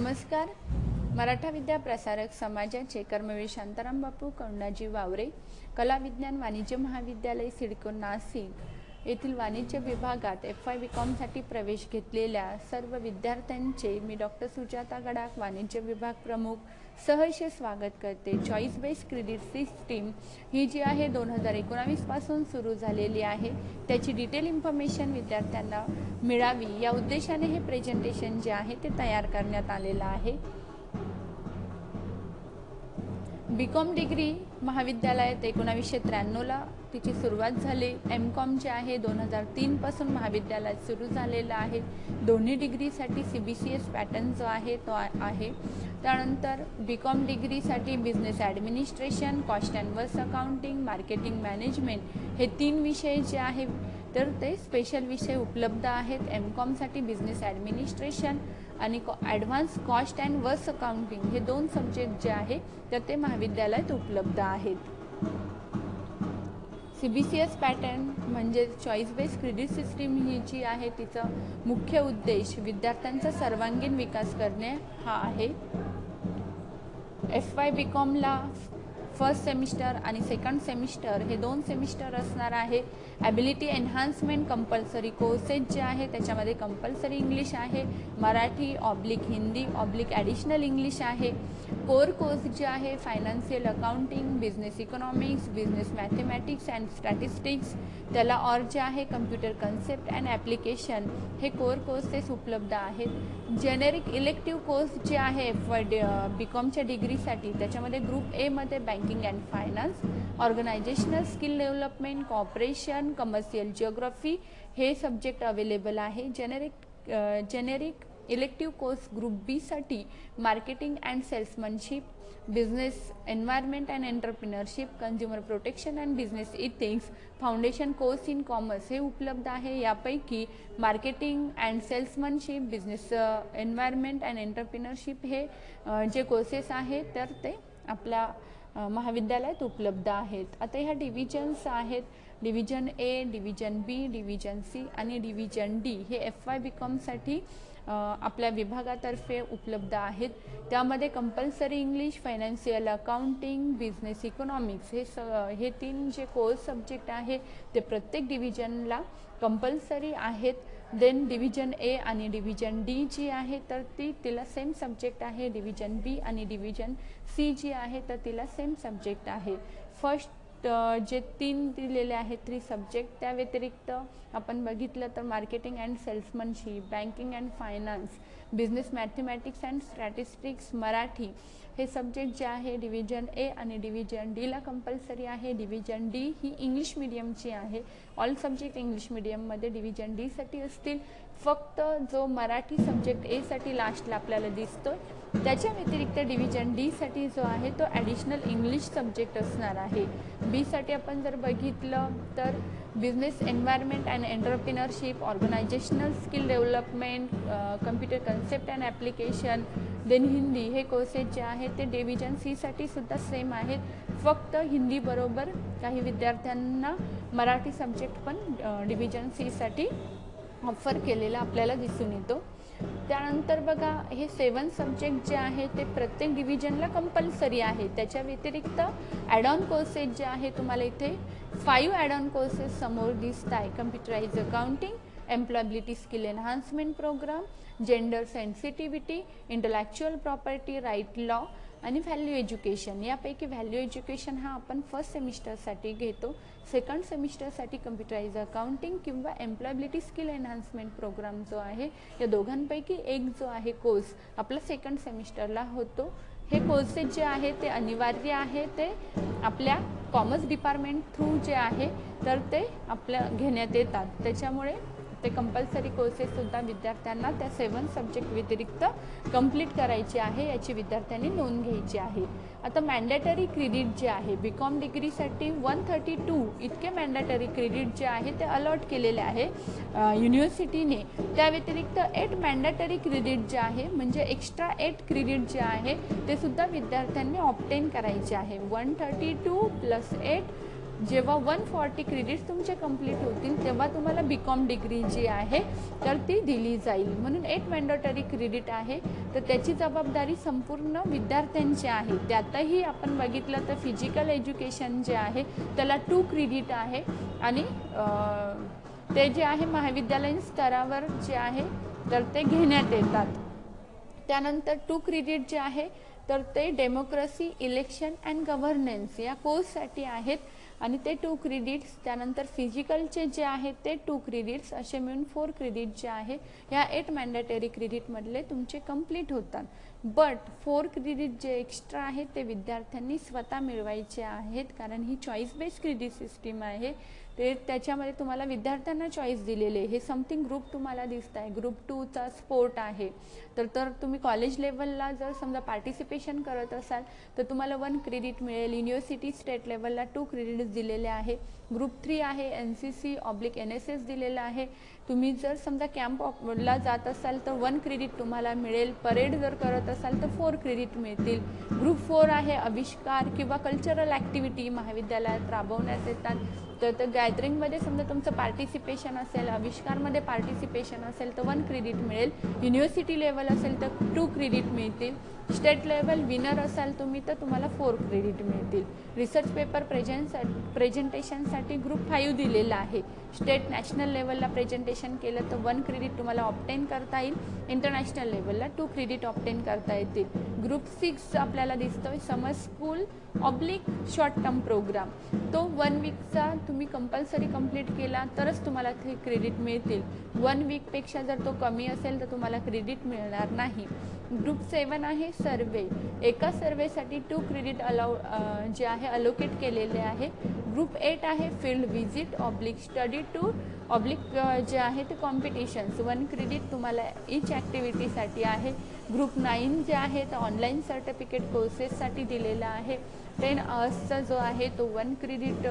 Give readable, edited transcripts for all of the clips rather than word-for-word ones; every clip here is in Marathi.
नमस्कार. मराठा विद्या प्रसारक समाजाचे कर्मवीर शांताराम बापू करुणाजी वावरे कला विज्ञान वाणिज्य महाविद्यालय सिडको नाशिक येथील वाणिज्य विभागात FY BCom साठी प्रवेश घेतलेल्या सर्व विद्यार्थ्यांचे मी डॉक्टर सुजाता गडाख वाणिज्य विभाग प्रमुख सहर्ष स्वागत करते. चॉईस बेस्ड क्रेडिट सिस्टीम ही जी आहे 2019 पासून सुरू झालेली आहे, त्याची डिटेल इन्फॉर्मेशन विद्यार्थ्यांना मिळावी या उद्देशाने हे प्रेझेंटेशन जे आहे ते तयार करण्यात आलेलं आहे. BCom डिग्री महाविद्यालयात 1993ला तिची सुरुवात झाली. MCom जे आहे 2003 पासून महाविद्यालयात सुरू झालेलं आहे. दोन्ही डिग्रीसाठी CBCS पॅटर्न जो आहे तो आहे. त्यानंतर BCom डिग्रीसाठी business administration, cost and works accounting, marketing management हे 3 विषय जे आहे तर ते स्पेशल विषय उपलब्ध आहेत. MCom साठी बिझनेस ॲडमिनिस्ट्रेशन आणि advance cost and works accounting हे 2 सब्जेक्ट जे आहे तर ते महाविद्यालयात उपलब्ध आहेत. CBCS पॅटर्न म्हणजे चॉईस बेस्ड क्रेडिट सिस्टीम ही जी आहे तिचा मुख्य उद्देश विद्यार्थ्यांचा सर्वांगीण विकास करणे हा आहे. FY BComला फर्स्ट सेमिस्टर आणि सेकंड सेमिस्टर हे 2 सेमिस्टर असणार आहे. ॲबिलिटी एन्हान्समेंट कंपल्सरी कोर्सेस जे आहे त्याच्यामध्ये कंपल्सरी इंग्लिश आहे, मराठी / हिंदी / ॲडिशनल इंग्लिश आहे. कोर कोर्स जे आहे financial accounting, business economics, business mathematics and statistics, त्याला जे आहे कम्प्युटर कन्सेप्ट अँड ॲप्लिकेशन हे कोर कोर्सेस उपलब्ध आहेत. जेनेरिक इलेक्टिव्ह कोर्स जे आहे FY BComच्या डिग्रीसाठी त्याच्यामध्ये ग्रुप A मध्ये banking and finance, organisational skill development, cooperation, commercial geography हे सब्जेक्ट अवेलेबल आहे. Generic elective course group B साठी marketing and salesmanship, business environment and entrepreneurship, consumer protection and business ethics, foundation course in commerce हे उपलब्ध आहे. यापैकी marketing and salesmanship, business environment and entrepreneurship हे जे कोर्सेस आहेत तर ते आपल्या महाविद्यालयात उपलब्ध आहेत. आता ह्या डिव्हिजन्स आहेत. Division A, division B, division C आणि डिव्हिजन D हे FY BComसाठी आपल्या विभागातर्फे उपलब्ध आहेत. त्यामध्ये compulsory English, financial accounting, business economics हे 3 जे कोर्स सब्जेक्ट आहे ते प्रत्येक डिव्हिजनला कंपल्सरी आहेत. देन डिव्हिजन A आणि डिव्हिजन D जी आहे तर तिला सेम सब्जेक्ट आहे. डिव्हिजन B आणि डिव्हिजन C जी आहे तर तिला सेम सब्जेक्ट आहे. फर्स्ट जे 3 दिलेले आहेत 3 सब्जेक्ट, त्या व्यतिरिक्त आपण बघितलं तर marketing and salesmanship, banking and finance, business mathematics and statistics, Marathi हे सब्जेक्ट जे आहे डिव्हिजन A आणि डिव्हिजन Dला कंपल्सरी आहे. डिव्हिजन D ही इंग्लिश मीडियमची आहे. ऑल सब्जेक्ट इंग्लिश मीडियममध्ये डिव्हिजन D साठी असतील. फक्त जो मराठी सब्जेक्ट A साठी लास्टला आपल्याला दिसतोय, त्याच्या व्यतिरिक्त डिव्हिजन D साठी जो आहे तो ॲडिशनल इंग्लिश सब्जेक्ट असणार आहे. B साठी आपण जर बघितलं तर business environment and entrepreneurship, organisational skill development, computer concept and application, then Hindi हे कोर्सेस जे आहेत ते डिव्हिजन C साठी सुद्धा सेम आहेत. फक्त हिंदी बरोबर काही विद्यार्थ्यांना मराठी सब्जेक्ट पण डिव्हिजन C साठी ऑफर केलेला आपल्याला दिसून येतो. त्यानंतर बघा हे 7 सब्जेक्ट जे आहे ते प्रत्येक डिव्हिजनला कंपल्सरी आहे. त्याच्या व्यतिरिक्त ॲड ऑन कोर्सेस जे आहे तुम्हाला इथे 5 ॲड ऑन कोर्सेस समोर दिसत आहे. Computerise accounting, employability skill enhancement programme, gender sensitivity, intellectual property right law आणि व्हॅल्यू एज्युकेशन. यापैकी व्हॅल्यू एज्युकेशन हा आपण फर्स्ट सेमिस्टरसाठी घेतो. सेकंड सेमिस्टरसाठी कम्प्युटराइज अकाउंटिंग किंवा एम्प्लॉयबिलिटी स्किल एन्हान्समेंट प्रोग्राम जो आहे या दोघांपैकी एक जो आहे कोर्स आपला सेकंड सेमिस्टरला होतो. हे कोर्सेस जे आहे ते अनिवार्य आहे. ते आपल्या कॉमर्स डिपार्टमेंट थ्रू जे आहे तर ते आपल्या घेण्यात येतात. त्याच्यामुळे ते कंपल्सरी कोर्सेससुद्धा विद्यार्थ्यांना त्या 7 सब्जेक्ट व्यतिरिक्त कंप्लीट करायचे आहे याची विद्यार्थ्यांनी नोंद घ्यायची आहे. आता मॅन्डेटरी क्रेडिट जे आहे BCom डिग्रीसाठी 132 इतके मॅन्डेटरी क्रेडिट जे आहे ते अलॉट केलेले आहे युनिव्हर्सिटीने. त्या व्यतिरिक्त 8 मॅन्डेटरी क्रेडिट जे आहे म्हणजे एक्स्ट्रा 8 क्रेडिट जे आहे ते सुद्धा विद्यार्थ्यांनी ऑब्टेन करायचे आहे. 132 + 8 जेव्हा 140 क्रेडिट्स तुमचे कंप्लीट होतील तेव्हा तुम्हाला BCom डिग्री जी आहे तर ती दिली जाईल. म्हणून 8 मॅन्डेटरी क्रेडिट आहे, तर त्याची जबाबदारी संपूर्ण विद्यार्थ्यांची आहे. त्यातही आपण बघितलं तर फिजिकल एज्युकेशन जे आहे त्याला 2 क्रेडिट आहे आणि ते जे आहे महाविद्यालयीन स्तरावर जे आहे तर ते घेण्यात येतात. त्यानंतर 2 क्रेडिट जे आहे तर ते डेमोक्रेसी, इलेक्शन अँड गव्हर्नन्स या कोर्ससाठी आहेत आणि ते 2 क्रेडिट्स. त्यानंतर फिजिकलचे जे आहेत ते 2 क्रेडिट्स, असे मिळून 4 क्रेडिट जे आहे ह्या 8 मॅन्डेटरी क्रेडिटमधले तुमचे कंप्लीट होतात. बट 4 क्रेडिट जे एक्स्ट्रा आहेत ते विद्यार्थ्यांनी स्वतः मिळवायचे आहेत, कारण ही चॉईस बेस्ड क्रेडिट सिस्टीम आहे. ते त्याच्यामध्ये तुम्हाला विद्यार्थ्यांना चॉईस दिलेले. हे समथिंग ग्रुप तुम्हाला दिसत आहे, ग्रुप 2चा स्पोर्ट आहे. तर तुम्ही कॉलेज लेवलला जर समजा पार्टिसिपेशन करत असाल तर तुम्हाला 1 क्रेडिट मिळेल. युनिव्हर्सिटी स्टेट लेवलला 2 क्रेडिट्स दिलेले आहे. ग्रुप 3 आहे NCC/NSS दिलेला आहे. तुम्ही जर समजा कॅम्पला जात असाल तर 1 क्रेडिट तुम्हाला मिळेल. परेड जर करत असाल तर 4 क्रेडिट मिळतील. ग्रुप 4 आहे आविष्कार किंवा कल्चरल ॲक्टिव्हिटी महाविद्यालयात राबवण्यात येतात. तर गॅदरिंगमध्ये समजा तुमचं पार्टिसिपेशन असेल, आविष्कारमध्ये पार्टिसिपेशन असेल तर 1 क्रेडिट मिळेल. युनिव्हर्सिटी लेवल असेल तर 2 क्रेडिट मिळतील. स्टेट लेवल विनर असाल तुम्ही तर तुम्हाला 4 क्रेडिट मिळतील. रिसर्च पेपर प्रेझेंटेशनसाठी ग्रुप 5 दिलेला आहे. स्टेट नॅशनल लेवलला प्रेझेंटेशन केलं तर 1 क्रेडिट तुम्हाला ऑब्टेन करता येईल. इंटरनॅशनल लेवलला 2 क्रेडिट ऑब्टेन करता येतील. ग्रुप 6 आपल्याला दिसतोय summer school oblique short term programme. तो 1 वीकचा तुम्ही कंपल्सरी कंप्लीट केला तरच तुम्हाला ते क्रेडिट मिळतील. 1 वीकपेक्षा जर तो कमी असेल तर तुम्हाला क्रेडिट मिळणार नाही. ग्रुप 7 आहे सर्वे. एका सर्वेसाठी 2 क्रेडिट जे आहे अलोकेट केलेले आहे. ग्रुप 8 आहे field visit oblique study tour oblique जे आहे ते कॉम्पिटिशन्स. 1 क्रेडिट तुम्हाला ईच ॲक्टिव्हिटीसाठी आहे. ग्रुप 9 जे आहे तर ऑनलाईन सर्टिफिकेट कोर्सेससाठी दिलेला आहे. 10 आवर्सचा जो आहे तो 1 क्रेडिट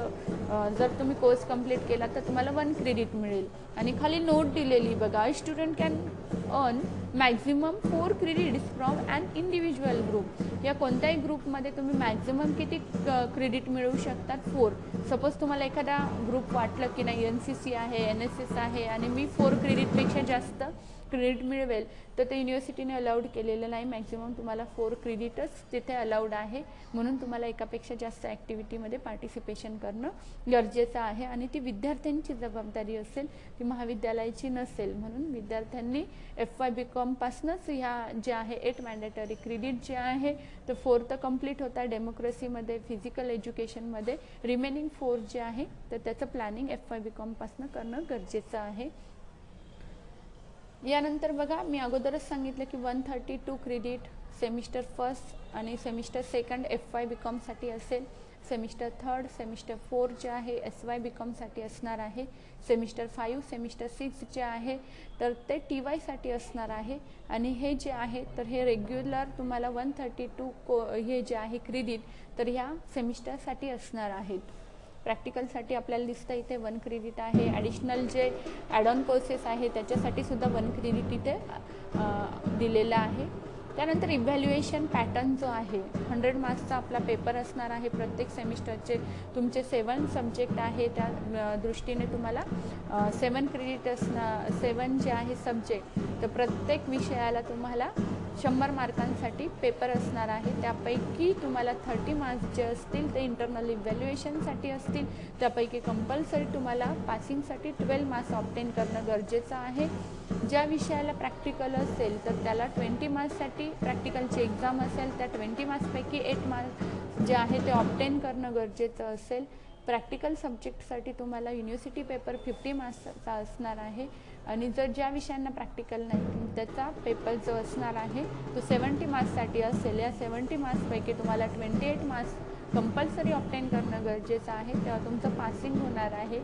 जर तुम्ही कोर्स कंप्लीट केला तर तुम्हाला 1 क्रेडिट मिळेल. आणि खाली नोट दिलेली बघा, student can earn maximum 4 credits from an individual group. या कोणत्याही ग्रुपमध्ये तुम्ही मॅक्झिमम किती क्रेडिट मिळवू शकतात? 4. सपोज तुम्हाला एखादा ग्रुप वाटलं की नाही NCC आहे, NSS आहे आणि मी 4 क्रेडिटपेक्षा जास्त क्रेडिट मिळवेल तर ते युनिव्हर्सिटीने अलाउड केलेलं नाही. मॅक्झिमम तुम्हाला 4 क्रेडिटच तिथे अलाउड आहे. म्हणून तुम्हाला एकापेक्षा जास्त ॲक्टिव्हिटीमध्ये पार्टिसिपेशन करणं गरजेचं आहे आणि ती विद्यार्थ्यांची जबाबदारी असेल, ती महाविद्यालयाची नसेल. म्हणून विद्यार्थ्यांनी FY BCom पासूनच ह्या जे आहे 8 मॅन्डेटरी क्रेडिट जे आहे तर 4 तर कंप्लीट होता डेमोक्रेसीमध्ये, फिजिकल एज्युकेशनमध्ये. रिमेनिंग 4 जे आहे तर त्याचं प्लॅनिंग FY BCom पासून करणं गरजेचं आहे. यानंतर बघा, मी अगोदरच सांगितलं की 132 क्रेडिट सेमिस्टर फर्स्ट आणि सेमिस्टर सेकंड FY BCom साठी असेल. सेमिस्टर थर्ड, सेमिस्टर 4 जे आहे SY BCom साठी असणार आहे. सेमिस्टर 5, सेमिस्टर 6 जे आहे तर ते TY साठी असणार आहे. आणि हे जे आहे तर हे रेग्युलर तुम्हाला 132 हे जे आहे क्रेडिट तर ह्या सेमिस्टरसाठी असणार आहेत. प्रॅक्टिकलसाठी आपल्याला दिसतं इथे 1 क्रेडिट आहे. ॲडिशनल जे ॲड ऑन कोर्सेस आहे त्याच्यासाठी सुद्धा 1 क्रेडिट इथे दिलेलं आहे. त्यानंतर इव्हॅल्युएशन पॅटर्न जो आहे 100 मार्क्सचा आपला पेपर असणार आहे. प्रत्येक सेमिस्टरचे तुमचे 7 सब्जेक्ट आहे, त्या दृष्टीने तुम्हाला 7 क्रेडिट असणार. 7 जे आहे सब्जेक्ट तर प्रत्येक विषयाला तुम्हाला 100 मार्कांसाठी पेपर असणार आहे. त्यापैकी तुम्हाला 30 मार्क्स जे असतील ते इंटरनल इव्हॅल्युएशनसाठी असतील. त्यापैकी कंपल्सरी तुम्हाला पासिंगसाठी 12 मार्क्स ऑब्टेन करणं गरजेचं आहे. ज्या विषयाला प्रॅक्टिकल असेल तर त्याला 20 मार्क्ससाठी प्रॅक्टिकलची एक्झाम असेल, त्या 20 मार्क्सपैकी 8 मार्क्स जे आहे ते ऑब्टेन करणं गरजेचं असेल. प्रॅक्टिकल सब्जेक्टसाठी तुम्हाला युनिव्हर्सिटी पेपर 50 मार्क्सचा असणार आहे. आणि जर ज्या विषयांना प्रॅक्टिकल नाही त्याचा पेपर जो असणार आहे तो 70 मार्क्ससाठी असेल. या 70 मार्क्सपैकी तुम्हाला 28 मार्क्स कंपल्सरी ऑब्टेन करणं गरजेचं आहे, तेव्हा तुमचं पासिंग होणार आहे.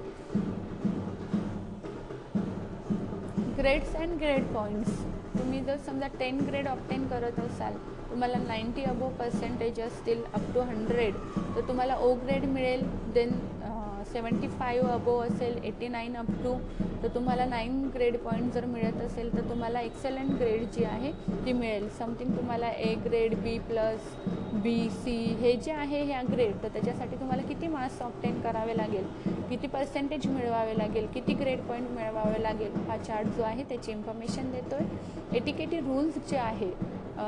Grades and grade points. तुम्ही जर समजा 10 ग्रेड ऑब्टेन करत असाल, तुम्हाला 90 अबोव पर्सेंटेज असतील अप टू 100 तर तुम्हाला O ग्रेड मिळेल. देन 75 अबोव असेल, 89 अप टू, तर तुम्हाला 9 ग्रेड पॉईंट जर मिळत असेल तर तुम्हाला एक्सलंट ग्रेड जी आहे ती मिळेल. समथिंग तुम्हाला A grade, B plus, B C हे जे आहे ह्या ग्रेड, तर त्याच्यासाठी तुम्हाला किती मार्क्स ऑब्टेन करावे लागेल, किती पर्सेंटेज मिळवावे लागेल, किती ग्रेड पॉईंट मिळवावे लागेल, हा चार्ट जो आहे त्याची इन्फॉर्मेशन देतो आहे. एटिकेटी रूल्स जे आहे,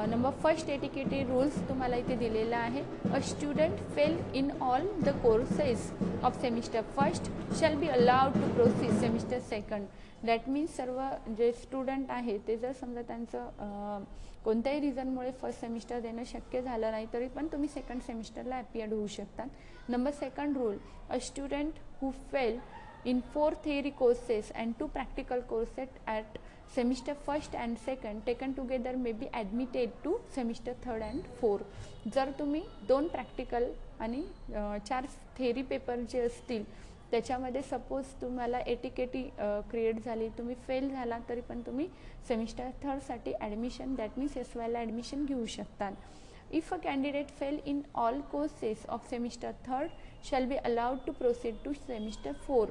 नंबर फर्स्ट एटिकेटी रूल्स तुम्हाला इथे दिलेला आहे. A student fail in all the courses of semester first shall be allowed to proceed semester second. That means सर्व जे स्टुडंट आहे ते जर समजा त्यांचं कोणत्याही रिझनमुळे फर्स्ट सेमिस्टर देणं शक्य झालं नाही तरी पण तुम्ही सेकंड सेमिस्टरला ॲपियर्ड होऊ शकतात. Number second rule, a student who fail in 4 theory courses and 2 practical courses at semester first and second taken together may be admitted to semester third and 4. जर तुम्ही 2 प्रॅक्टिकल आणि 4 थेअरी पेपर जे असतील त्याच्यामध्ये सपोज तुम्हाला एटिकेटी क्रिएट झाली, तुम्ही फेल झाला तरी पण तुम्ही सेमिस्टर थर्डसाठी ॲडमिशन, दॅट मीन्स एस वायला ॲडमिशन घेऊ शकतात. If a candidate fail in all courses of semester third shall be allowed to proceed to semester 4.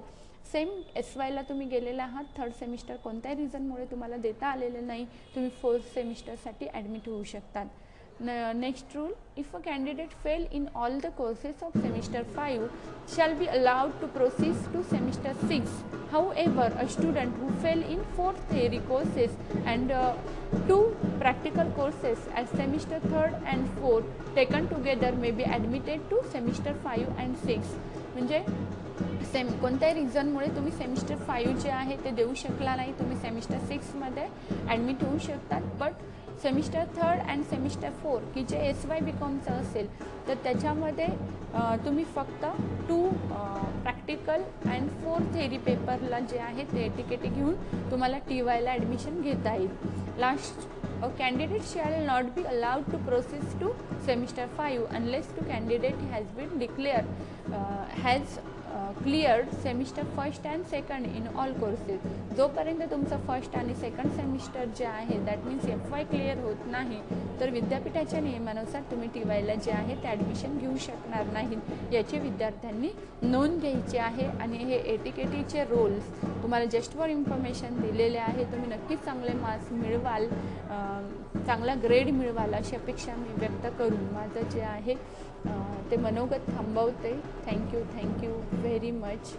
Same S वायला तुम्ही गेलेला आहात, थर्ड सेमिस्टर कोणत्याही रिझनमुळे तुम्हाला देता आलेलं नाही, तुम्ही फोर्थ सेमिस्टरसाठी ॲडमिट होऊ शकतात. Next rule, if a candidate fail in all the courses of semester 5 shall be allowed to proceed to semester 6. However, a student who fell in 4 theory courses and 2 practical courses at semester 3rd and 4th taken together may be admitted to semester 5 and 6. म्हणजे कोणत्याही रिझनमुळे तुम्ही सेमिस्टर 5 जे आहे ते देऊ शकला नाही, तुम्ही सेमिस्टर 6मध्ये ॲडमिट होऊ शकतात. But semester 3rd and semester 4 की जे एस वाय बी कॉमचं असेल तर त्याच्यामध्ये तुम्ही फक्त 2 प्रॅक्टिकल अँड 4 थेअरी पेपरला जे आहे ते एटिकेटी घेऊन तुम्हाला टी वायला ॲडमिशन घेता येईल. Last, a candidate shall not be allowed to proceed to semester 5 unless the candidate has been cleared semester first and second in all courses. जोपर्यंत तुमचं फर्स्ट आणि सेकंड सेमिस्टर जे आहे that means F Y clear होत नाही तर विद्यापीठाच्या नियमानुसार तुम्ही टी वायला जे आहे ते ॲडमिशन घेऊ शकणार नाही, याची विद्यार्थ्यांनी नोंद घ्यायची आहे. आणि हे एटिकेटीचे रोल्स तुम्हाला जस्ट फॉर इन्फॉर्मेशन दिलेले आहे. तुम्ही नक्कीच चांगले मार्क्स मिळवाल, चांगला ग्रेड मिळवाल अशी अपेक्षा मी व्यक्त करून माझं जे आहे ते मनोगत थांबवते. Thank you very much.